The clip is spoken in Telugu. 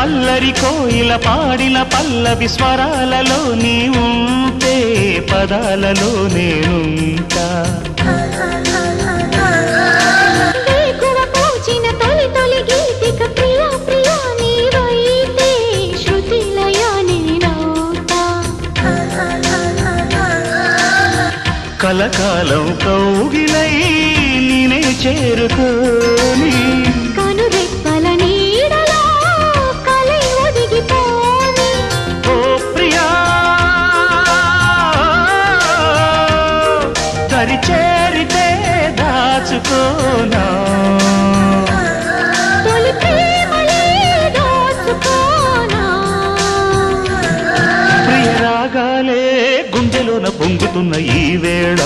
అల్లరి కోయిల పాడిన పల్లవి స్వరాలలో నీ ఉంటే పదాలలో నేనుంటా వేకువ పూచిన తొలి తొలి గీతిక ప్రియా ప్రియా నీవైతే శృతిలయ నేనవుతా కలకాలం కౌగిలై నేనే చేరుకోని కనురెప్పల నీడలో కలై ఒదిగిపోని ఓ ప్రియా దరి చేరితే దాచుకోనా తొలి ప్రేమలే దోచుకోనా ప్రియ రాగాలే గుండెలోన పొంగుతున్న ఈ వేళ